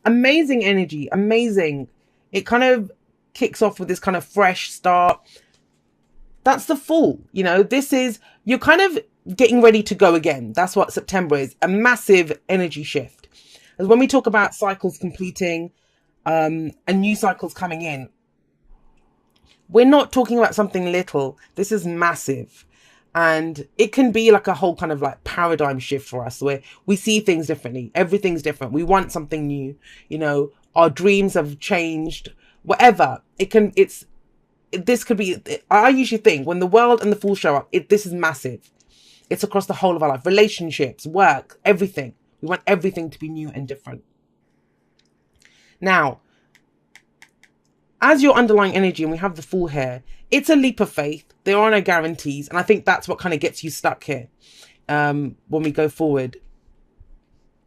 amazing energy, amazing. It kind of kicks off with this kind of fresh start. That's the Fool. You know, this is, you're kind of getting ready to go again. That's what September is, a massive energy shift. As when we talk about cycles completing, and new cycles coming in, we're not talking about something little. This is massive. And it can be like a whole kind of like paradigm shift for us where we see things differently. Everything's different. We want something new. You know, our dreams have changed, whatever. This could be, I usually think when the World and the Fool show up, this is massive. It's across the whole of our life, relationships, work, everything. We want everything to be new and different. Now, as your underlying energy, and we have the Fool here, it's a leap of faith. There are no guarantees. And I think that's what kind of gets you stuck here when we go forward.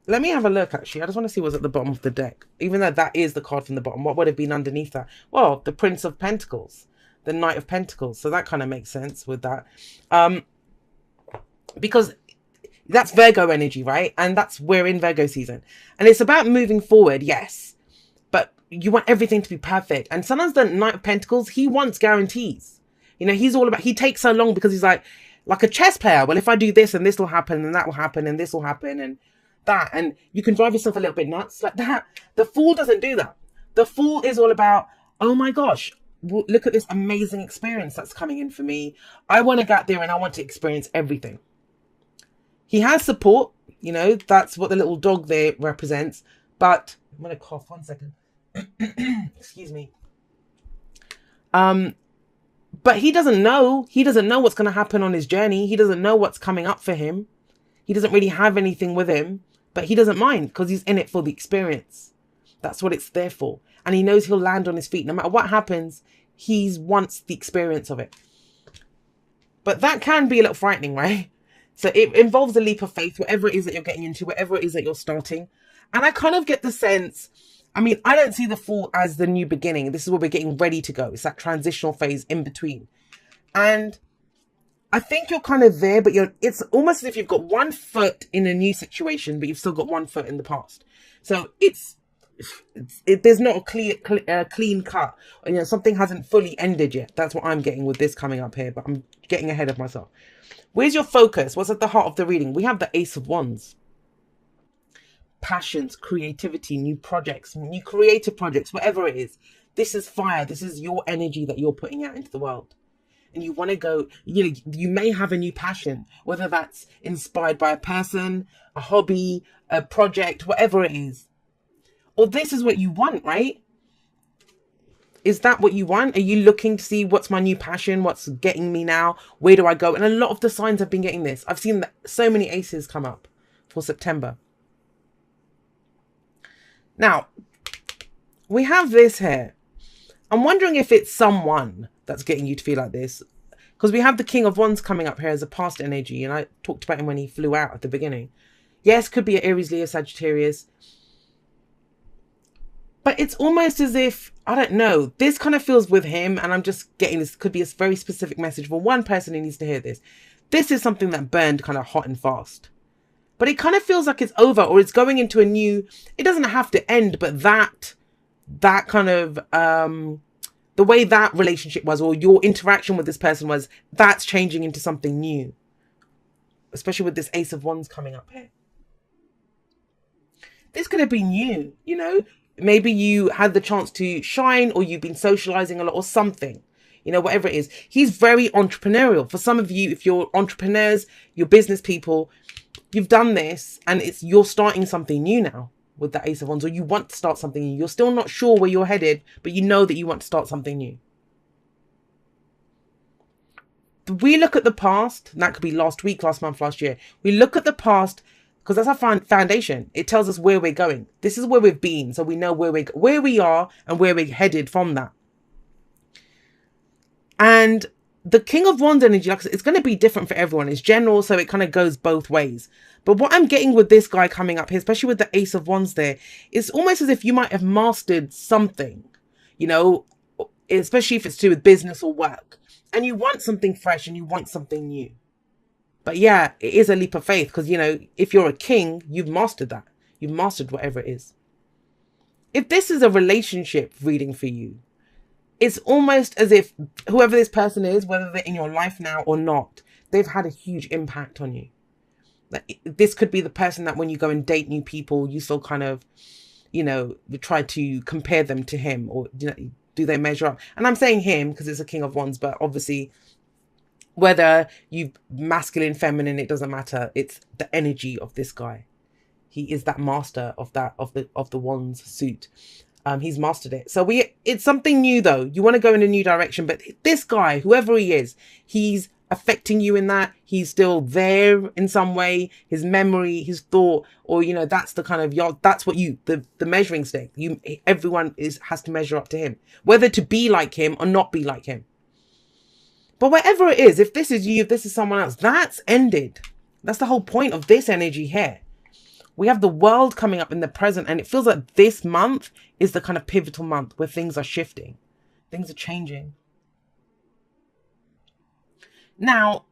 Let me have a look, actually. I just want to see what's at the bottom of the deck. Even though that is the card from the bottom, what would have been underneath that? Well, the Prince of Pentacles, the Knight of Pentacles. So that kind of makes sense with that. Because that's Virgo energy, right? And we're in Virgo season. And it's about moving forward, yes. But you want everything to be perfect. And sometimes the Knight of Pentacles, he wants guarantees. You know, he's all about, he takes so long because he's like a chess player. Well, if I do this and this will happen and that will happen and this will happen and that. And you can drive yourself a little bit nuts like that. The Fool doesn't do that. The Fool is all about, oh my gosh, look at this amazing experience that's coming in for me. I want to get there and I want to experience everything. He has support, you know, that's what the little dog there represents. But I'm going to cough 1 second. Excuse me. But he doesn't know. He doesn't know what's going to happen on his journey. He doesn't know what's coming up for him. He doesn't really have anything with him, but he doesn't mind because he's in it for the experience. That's what it's there for. And he knows he'll land on his feet. No matter what happens, he wants the experience of it. But that can be a little frightening, right? So it involves a leap of faith, whatever it is that you're getting into, whatever it is that you're starting. And I kind of get the sense, I mean, I don't see the Fool as the new beginning. This is where we're getting ready to go. It's that transitional phase in between. And I think you're kind of there, but it's almost as if you've got 1 foot in a new situation, but you've still got 1 foot in the past. So there's not a clean cut. You know, something hasn't fully ended yet. That's what I'm getting with this coming up here, but I'm getting ahead of myself. Where's your focus? What's at the heart of the reading? We have the Ace of Wands. Passions, creativity, new projects, new creative projects, whatever it is. This is fire. This is your energy that you're putting out into the world. And you want to go, you know, you may have a new passion, whether that's inspired by a person, a hobby, a project, whatever it is. Or this is what you want, right? Is that what you want? Are you looking to see what's my new passion? What's getting me now? Where do I go? And a lot of the signs have been getting this. I've seen so many aces come up for September. Now, we have this here. I'm wondering if it's someone that's getting you to feel like this. Because we have the King of Wands coming up here as a past energy. And I talked about him when he flew out at the beginning. Yes, could be an Aries, Leo, Sagittarius. But it's almost as if, I don't know, this kind of feels with him. And I'm just getting this, could be a very specific message for one person who needs to hear this. This is something that burned kind of hot and fast. But it kind of feels like it's over or it's going into a new, it doesn't have to end, but that kind of, the way that relationship was or your interaction with this person was, that's changing into something new. Especially with this Ace of Wands coming up here. This could have been you, you know. Maybe you had the chance to shine or you've been socializing a lot or something. You know, whatever it is. He's very entrepreneurial. For some of you, if you're entrepreneurs, you're business people, you've done this and you're starting something new now with the Ace of Wands, or you want to start something new. You're still not sure where you're headed, but you know that you want to start something new. We look at the past, and that could be last week, last month, last year. We look at the past because that's our foundation. It tells us where we're going. This is where we've been, so we know where we are and where we're headed from that. And the King of Wands energy, like I said, it's going to be different for everyone. It's general, so it kind of goes both ways. But what I'm getting with this guy coming up here, especially with the Ace of Wands there, it's almost as if you might have mastered something, you know, especially if it's to do with business or work. And you want something fresh and you want something new. But yeah, it is a leap of faith because, you know, if you're a king, you've mastered that. You've mastered whatever it is. if this is a relationship reading for you, it's almost as if whoever this person is, whether they're in your life now or not, they've had a huge impact on you. Like, this could be the person that when you go and date new people, you still kind of, try to compare them to him, or do they measure up? And I'm saying him because it's a King of Wands, but obviously whether you masculine, feminine, it doesn't matter. It's the energy of this guy. He is that master of the Wands suit. He's mastered it. So it's something new though. You want to go in a new direction, but this guy, whoever he is, he's affecting you in that. He's still there in some way. His memory, his thought, or that's the kind of that's what the measuring stick. Everyone has to measure up to him, whether to be like him or not be like him. But whatever it is, if this is you, if this is someone else, that's ended. That's the whole point of this energy here. We have the world coming up in the present, and it feels like this month is the kind of pivotal month where things are shifting. Things are changing. Now,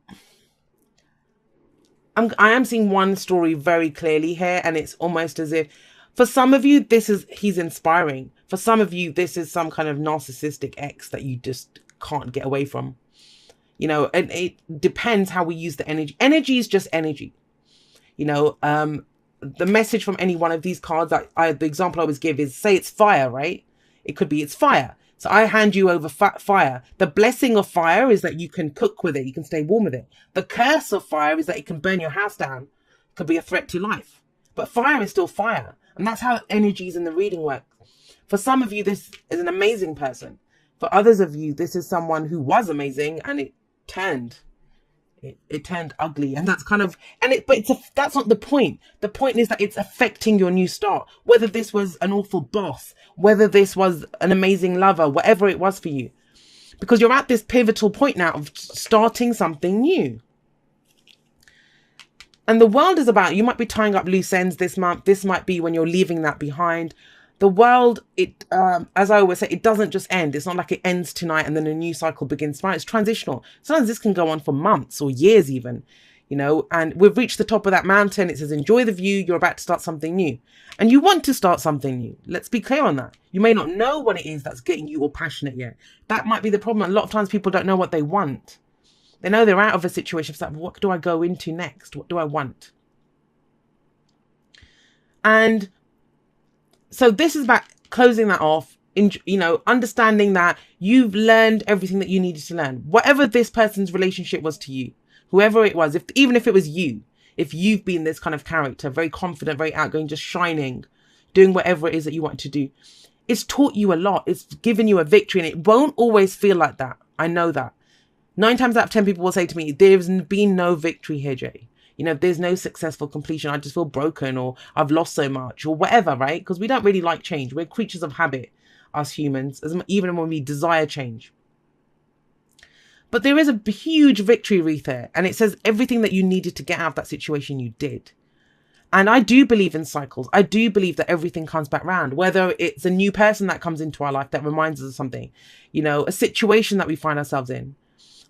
I am seeing one story very clearly here, and it's almost as if for some of you, he's inspiring. For some of you, this is some kind of narcissistic ex that you just can't get away from. And it depends how we use the energy. Energy is just energy. The message from any one of these cards, the example I always give is, say it's fire, right? It could be it's fire. So I hand you over fire. The blessing of fire is that you can cook with it. You can stay warm with it. The curse of fire is that it can burn your house down. It could be a threat to life. But fire is still fire. And that's how energies in the reading work. For some of you, this is an amazing person. For others of you, this is someone who was amazing and it turned ugly, and that's kind of, that's not the point. The point is that it's affecting your new start, whether this was an awful boss, whether this was an amazing lover, whatever it was for you, because you're at this pivotal point now of starting something new. And the world is about, you might be tying up loose ends this month. This might be when you're leaving that behind. The world, as I always say, it doesn't just end. It's not like it ends tonight and then a new cycle begins tomorrow. It's transitional. Sometimes this can go on for months or years even, and we've reached the top of that mountain. It says, enjoy the view. You're about to start something new. And you want to start something new. Let's be clear on that. You may not know what it is that's getting you all passionate yet. That might be the problem. A lot of times people don't know what they want. They know they're out of a situation. It's like, what do I go into next? What do I want? And so this is about closing that off, understanding that you've learned everything that you needed to learn. Whatever this person's relationship was to you, whoever it was, even if it was you, if you've been this kind of character, very confident, very outgoing, just shining, doing whatever it is that you want to do, it's taught you a lot. It's given you a victory, and it won't always feel like that. I know that. 9 times out of 10 people will say to me, there's been no victory here, Jay. There's no successful completion. I just feel broken, or I've lost so much, or whatever, right? Because we don't really like change. We're creatures of habit, us humans, even when we desire change. But there is a huge victory wreath there, and it says everything that you needed to get out of that situation, you did. And I do believe in cycles. I do believe that everything comes back round, whether it's a new person that comes into our life that reminds us of something, a situation that we find ourselves in.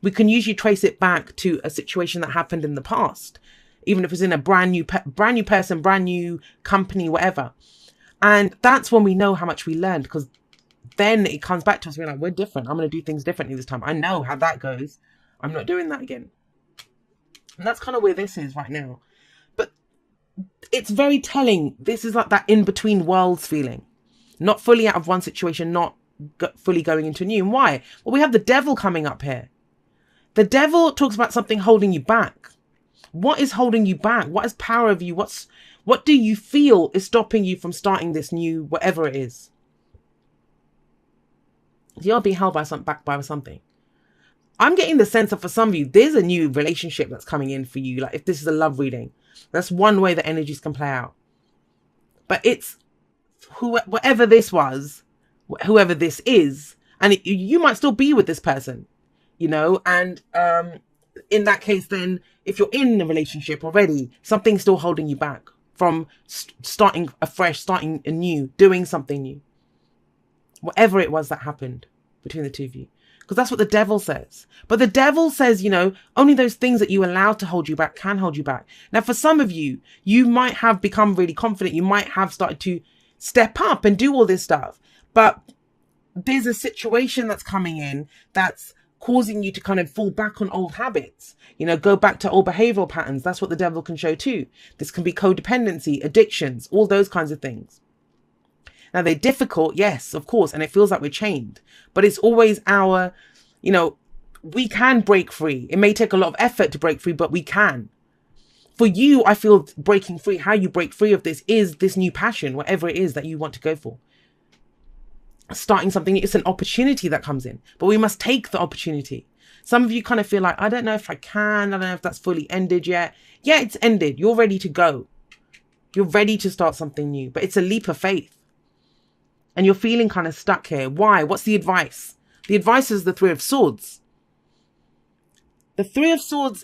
We can usually trace it back to a situation that happened in the past, even if it's in a brand new person, brand new company, whatever. And that's when we know how much we learned, because then it comes back to us. We're like, we're different. I'm going to do things differently this time. I know how that goes. I'm not doing that again. And that's kind of where this is right now. But it's very telling. This is like that in-between worlds feeling. Not fully out of one situation, not fully going into a new. And why? Well, we have the devil coming up here. The devil talks about something holding you back. What is holding you back? What is power of you? What do you feel is stopping you from starting this new, whatever it is? You're being held back by something. I'm getting the sense that for some of you, there's a new relationship that's coming in for you. Like if this is a love reading, that's one way that energies can play out. But it's whatever this was, whoever this is, and you might still be with this person. And in that case, then if you're in a relationship already, something's still holding you back from starting afresh, starting anew, doing something new. Whatever it was that happened between the two of you. Because that's what the devil says. But the devil says, only those things that you allow to hold you back can hold you back. Now, for some of you, you might have become really confident. You might have started to step up and do all this stuff. But there's a situation that's coming in that's causing you to kind of fall back on old habits, go back to old behavioral patterns. That's what the devil can show too. This can be codependency, addictions, all those kinds of things. Now, they're difficult, yes, of course, and it feels like we're chained, but it's always our, we can break free. It may take a lot of effort to break free, but we can. For you, I feel breaking free, how you break free of this is this new passion, whatever it is that you want to go for. Starting something, it's an opportunity that comes in, but we must take the opportunity. Some of you kind of feel like, I don't know if I can, I don't know if that's fully ended yet. Yeah, it's ended. You're ready to go. You're ready to start something new, but it's a leap of faith. And you're feeling kind of stuck here. Why? What's the advice? The advice is the Three of Swords. The Three of Swords,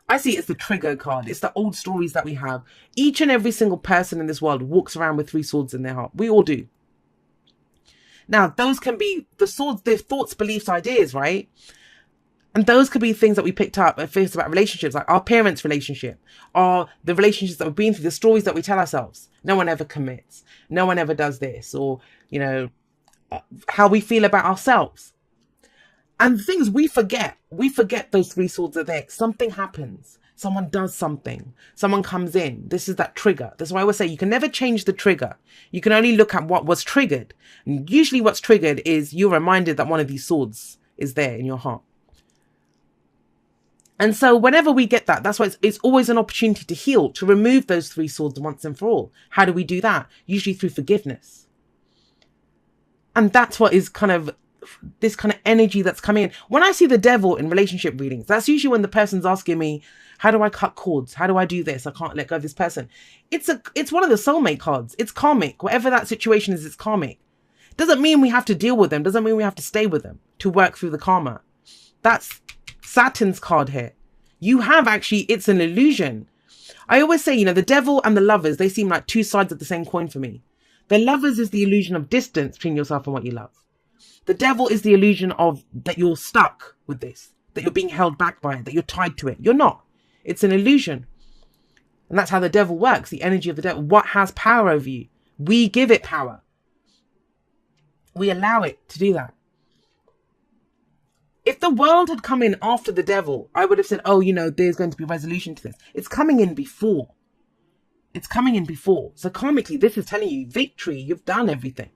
I see it's the trigger card. It's the old stories that we have. Each and every single person in this world walks around with three swords in their heart. We all do. Now, those can be the swords, their thoughts, beliefs, ideas, right? And those could be things that we picked up if it's about relationships, like our parents' relationship, or the relationships that we've been through, the stories that we tell ourselves. No one ever commits. No one ever does this. Or, how we feel about ourselves. And things we forget those three swords are there. Something happens. Someone does something. Someone comes in. This is that trigger. That's why I always say you can never change the trigger. You can only look at what was triggered. And usually what's triggered is you're reminded that one of these swords is there in your heart. And so whenever we get that, that's why it's always an opportunity to heal, to remove those three swords once and for all. How do we do that? Usually through forgiveness. And that's what is kind of this kind of energy that's coming in. When I see the devil in relationship readings, that's usually when the person's asking me, how do I cut cords? How do I do this? I can't let go of this person. It's one of the soulmate cards. It's karmic. Whatever that situation is, it's karmic. Doesn't mean we have to deal with them. Doesn't mean we have to stay with them to work through the karma. That's Saturn's card here. You have actually, it's an illusion. I always say, the devil and the lovers, they seem like two sides of the same coin for me. The lovers is the illusion of distance between yourself and what you love. The devil is the illusion of that you're stuck with this, that you're being held back by it, that you're tied to it. You're not. It's an illusion. And that's how the devil works, the energy of the devil. What has power over you? We give it power. We allow it to do that. If the world had come in after the devil, I would have said, there's going to be resolution to this. It's coming in before. It's coming in before. So karmically, this is telling you victory. You've done everything.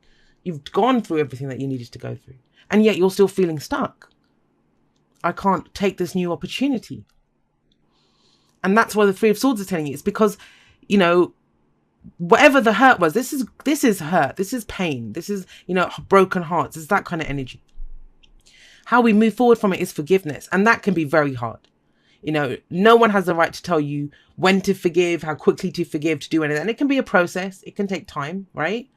You've gone through everything that you needed to go through. And yet you're still feeling stuck. I can't take this new opportunity. And that's why the Three of Swords is telling you. It's because, whatever the hurt was, this is hurt. This is pain. This is, broken hearts. It's that kind of energy. How we move forward from it is forgiveness. And that can be very hard. No one has the right to tell you when to forgive, how quickly to forgive, to do anything. And it can be a process. It can take time, right?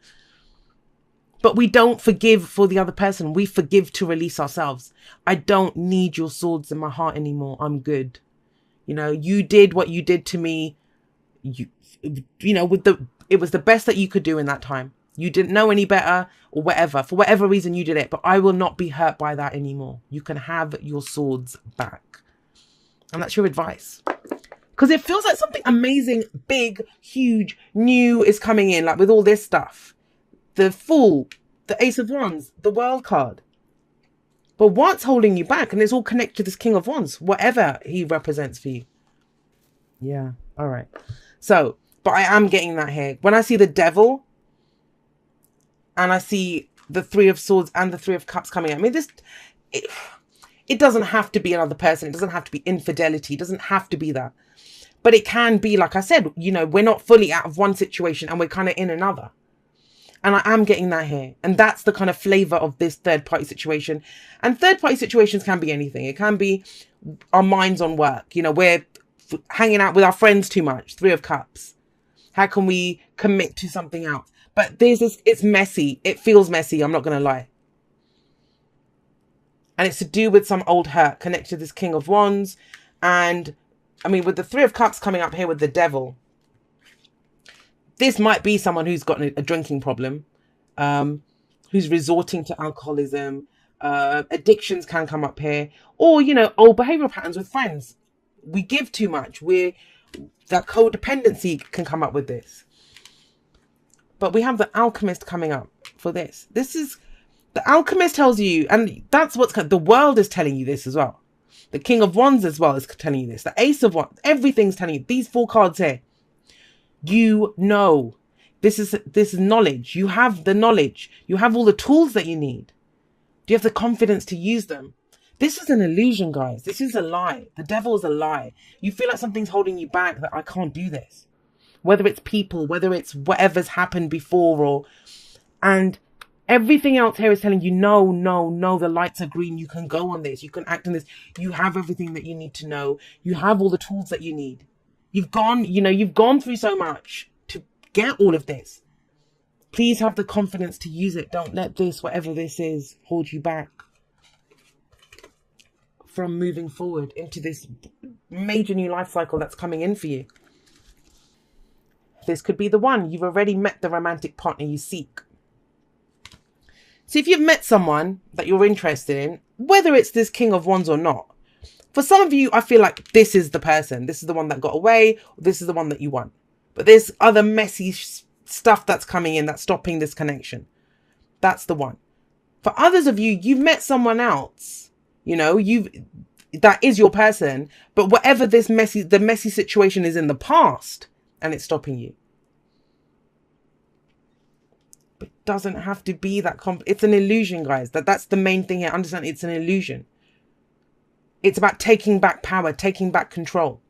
But we don't forgive for the other person. We forgive to release ourselves. I don't need your swords in my heart anymore. I'm good. You did what you did to me. It was the best that you could do in that time. You didn't know any better or whatever. For whatever reason you did it. But I will not be hurt by that anymore. You can have your swords back. And that's your advice. Because it feels like something amazing, big, huge, new is coming in. Like with all this stuff. The Fool, the Ace of Wands, the World card. But what's holding you back? And it's all connected to this King of Wands, whatever he represents for you. Yeah, all right. So, but I am getting that here. When I see the Devil and I see the Three of Swords and the Three of Cups coming at me, it doesn't have to be another person. It doesn't have to be infidelity. It doesn't have to be that. But it can be, like I said, we're not fully out of one situation and we're kind of in another. And I am getting that here. And that's the kind of flavor of this third party situation. And third party situations can be anything. It can be our minds on work. We're hanging out with our friends too much. Three of Cups. How can we commit to something else? But it's messy. It feels messy. I'm not going to lie. And it's to do with some old hurt connected to this King of Wands. And with the Three of Cups coming up here with the Devil. This might be someone who's got a drinking problem, who's resorting to alcoholism. Addictions can come up here. Or, old behavioral patterns with friends. We give too much. That codependency can come up with this. But we have the Alchemist coming up for this. This is, the Alchemist tells you, and that's what's, the world is telling you this as well. The King of Wands as well is telling you this. The Ace of Wands, everything's telling you. These 4 cards here. You know. This is knowledge. You have the knowledge. You have all the tools that you need. Do you have the confidence to use them? This is an illusion, guys. This is a lie. The devil is a lie. You feel like something's holding you back, that I can't do this. Whether it's people, whether it's whatever's happened before, and everything else here is telling you, no, no, no, the lights are green. You can go on this. You can act on this. You have everything that you need to know. You have all the tools that you need. You've gone through so much to get all of this. Please have the confidence to use it. Don't let this, whatever this is, hold you back from moving forward into this major new life cycle that's coming in for you. This could be the one. You've already met the romantic partner you seek. So if you've met someone that you're interested in, whether it's this King of Wands or not, for some of you, I feel like this is the person. This is the one that got away. Or this is the one that you want. But there's other messy stuff that's coming in that's stopping this connection. That's the one. For others of you, you've met someone else. That is your person. But whatever the messy situation is in the past, and it's stopping you. But it doesn't have to be that it's an illusion, guys. That's the main thing here. Understand, it's an illusion. It's about taking back power, taking back control.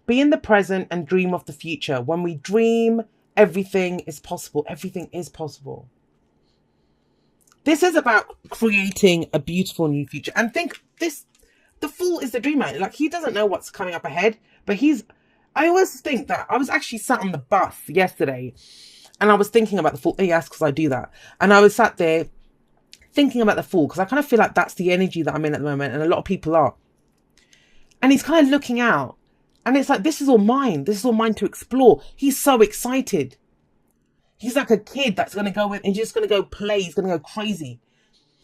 Be in the present and dream of the future. When we dream, everything is possible. Everything is possible. This is about creating a beautiful new future. And think this, the Fool is the dreamer. Like, he doesn't know what's coming up ahead, but I always think that I was actually sat on the bus yesterday and I was thinking about the Fool. Yes, because I do that. And I was sat there thinking about the Fool because I kind of feel like that's the energy that I'm in at the moment. And a lot of people are. And he's kind of looking out and it's like, this is all mine. This is all mine to explore. He's so excited. He's like a kid that's going to go in and just going to go play. He's going to go crazy.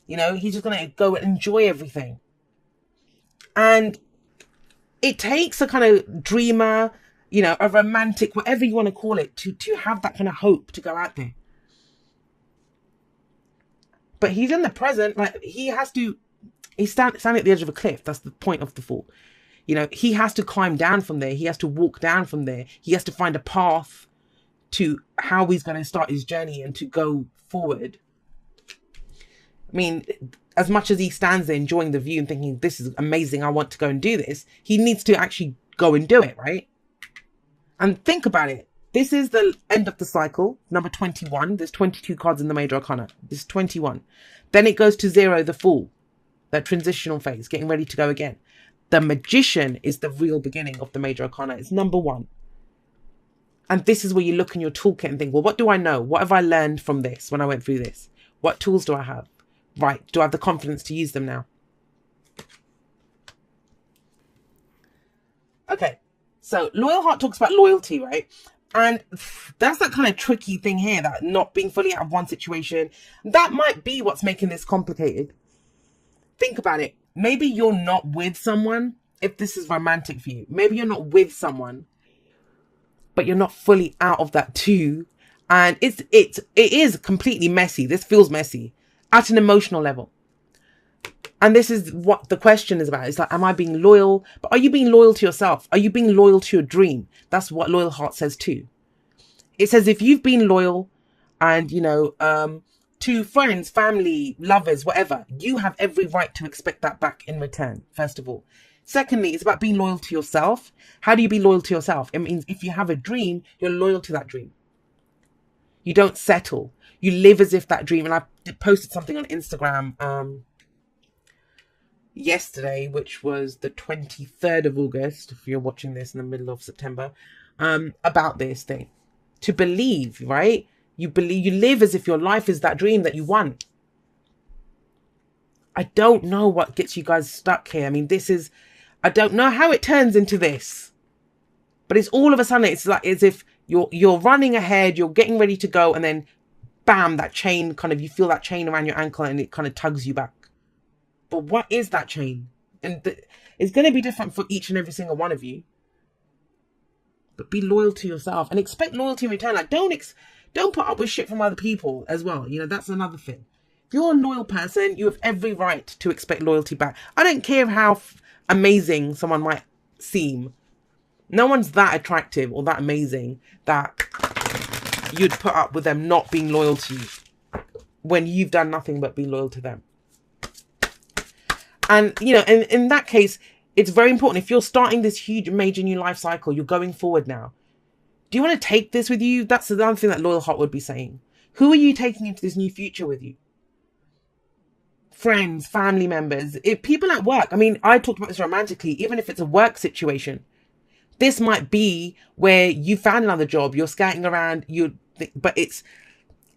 He's just going to go and enjoy everything. And it takes a kind of dreamer, a romantic, whatever you want to call it, to have that kind of hope to go out there. But he's in the present, like he's standing at the edge of a cliff. That's the point of the Fool. He has to climb down from there. He has to walk down from there. He has to find a path to how he's going to start his journey and to go forward. I mean, as much as he stands there enjoying the view and thinking, this is amazing, I want to go and do this, he needs to actually go and do it, right? And think about it. This is the end of the cycle, number 21. There's 22 cards in the Major Arcana. This is 21. Then it goes to 0, the Fool. That transitional phase, getting ready to go again. The Magician is the real beginning of the Major Arcana. It's number 1. And this is where you look in your toolkit and think, well, what do I know? What have I learned from this when I went through this? What tools do I have? Right. Do I have the confidence to use them now? Okay. So Loyal Heart talks about loyalty, right? And that's that kind of tricky thing here, that not being fully out of one situation. That might be what's making this complicated. Think about it. Maybe you're not with someone, if this is romantic for you. Maybe you're not with someone, but you're not fully out of that too. And it is completely messy. This feels messy at an emotional level. And this is what the question is about. It's like, am I being loyal? But are you being loyal to yourself? Are you being loyal to your dream? That's what Loyal Heart says too. It says if you've been loyal and, to friends, family, lovers, whatever, you have every right to expect that back in return, first of all. Secondly, it's about being loyal to yourself. How do you be loyal to yourself? It means if you have a dream, you're loyal to that dream. You don't settle. You live as if that dream. And I posted something on Instagram yesterday, which was the 23rd of August, if you're watching this in the middle of September, about this thing. To believe, right? You believe, you live as if your life is that dream that you want. I don't know what gets you guys stuck here. I mean, I don't know how it turns into this, but it's all of a sudden, it's like as if you're running ahead, you're getting ready to go, and then bam, that chain you feel that chain around your ankle and it kind of tugs you back. But what is that chain? And it's going to be different for each and every single one of you. But be loyal to yourself and expect loyalty in return. Like, don't Don't put up with shit from other people as well. You know, that's another thing. If you're a loyal person, you have every right to expect loyalty back. I don't care how amazing someone might seem. No one's that attractive or that amazing that you'd put up with them not being loyal to you when you've done nothing but be loyal to them. And, you know, in that case, it's very important. If you're starting this huge, major new life cycle, you're going forward now. Do you want to take this with you? That's the other thing that Loyal Heart would be saying. Who are you taking into this new future with you? Friends, family members, people at work. I mean, I talked about this romantically, even if it's a work situation. This might be where you found another job, you're scouting around, but it's,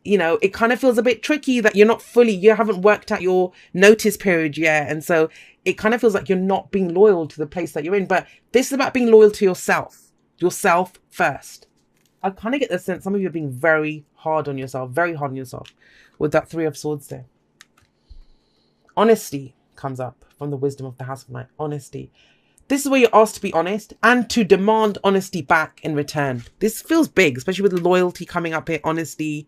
you know, it kind of feels a bit tricky that you haven't worked out your notice period yet. And so it kind of feels like you're not being loyal to the place that you're in. But this is about being loyal to yourself first. I kind of get the sense some of you are being very hard on yourself with that 3 of Swords there. Honesty comes up from the wisdom of the House of Night. Honesty. This is where you're asked to be honest and to demand honesty back in return. This feels big, especially with loyalty coming up here. Honesty.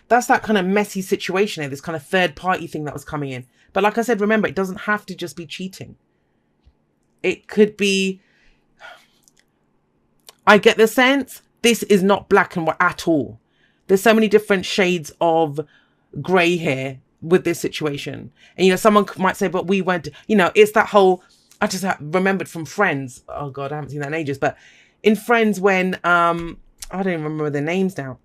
That's that kind of messy situation here, this kind of third party thing that was coming in. But like I said, remember, it doesn't have to just be cheating. It could be, I get the sense, this is not black and white at all. There's so many different shades of grey here with this situation. And, you know, someone might say, but we went, you know, it's that whole, I just remembered from Friends. Oh God, I haven't seen that in ages. But in Friends when, I don't even remember their names now.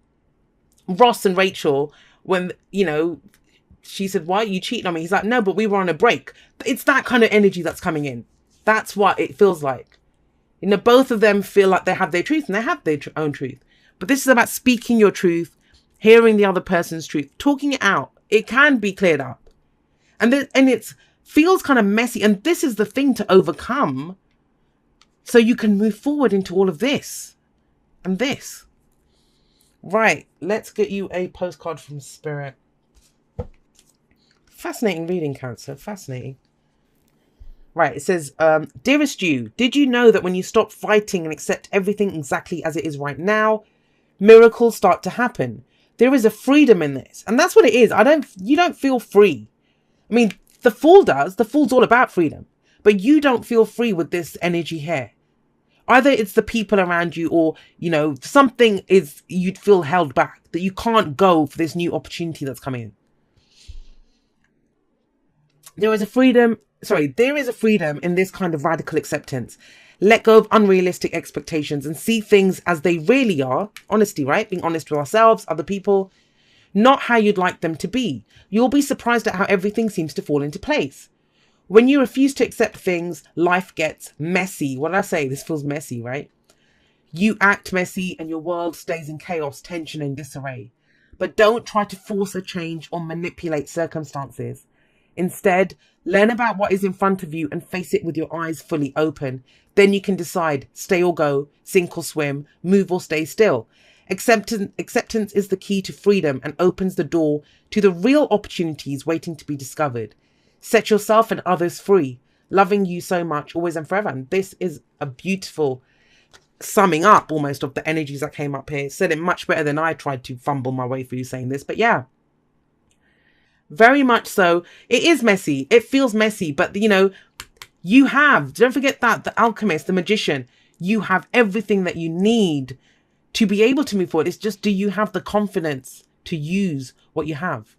Ross and Rachel, when, you know, she said, why are you cheating on me? He's like, no, but we were on a break. It's that kind of energy that's coming in. That's what it feels like. You know, both of them feel like they have their truth and they have their own truth. But this is about speaking your truth, hearing the other person's truth, talking it out. It can be cleared up. And it feels kind of messy. And this is the thing to overcome so you can move forward into all of this and this. Right, let's get you a postcard from Spirit. Fascinating reading, Cancer. Fascinating. Right, it says, Dearest you, did you know that when you stop fighting and accept everything exactly as it is right now, miracles start to happen? There is a freedom in this. And that's what it is. You don't feel free. I mean, the Fool does. The Fool's all about freedom. But you don't feel free with this energy here. Either it's the people around you or, you know, something is, you'd feel held back, that you can't go for this new opportunity that's coming in. There is a freedom in this kind of radical acceptance. Let go of unrealistic expectations and see things as they really are. Honesty, right? Being honest with ourselves, other people, not how you'd like them to be. You'll be surprised at how everything seems to fall into place. When you refuse to accept things, life gets messy. What did I say? This feels messy, right? You act messy and your world stays in chaos, tension and disarray. But don't try to force a change or manipulate circumstances. Instead, learn about what is in front of you and face it with your eyes fully open. Then you can decide, stay or go, sink or swim, move or stay still. Acceptance is the key to freedom and opens the door to the real opportunities waiting to be discovered. Set yourself and others free, loving you so much, always and forever. And this is a beautiful summing up almost of the energies that came up here. Said it much better than I tried to fumble my way through saying this. But yeah, very much so. It is messy. It feels messy. But, you know, don't forget that the alchemist, the magician, you have everything that you need to be able to move forward. It's just, do you have the confidence to use what you have?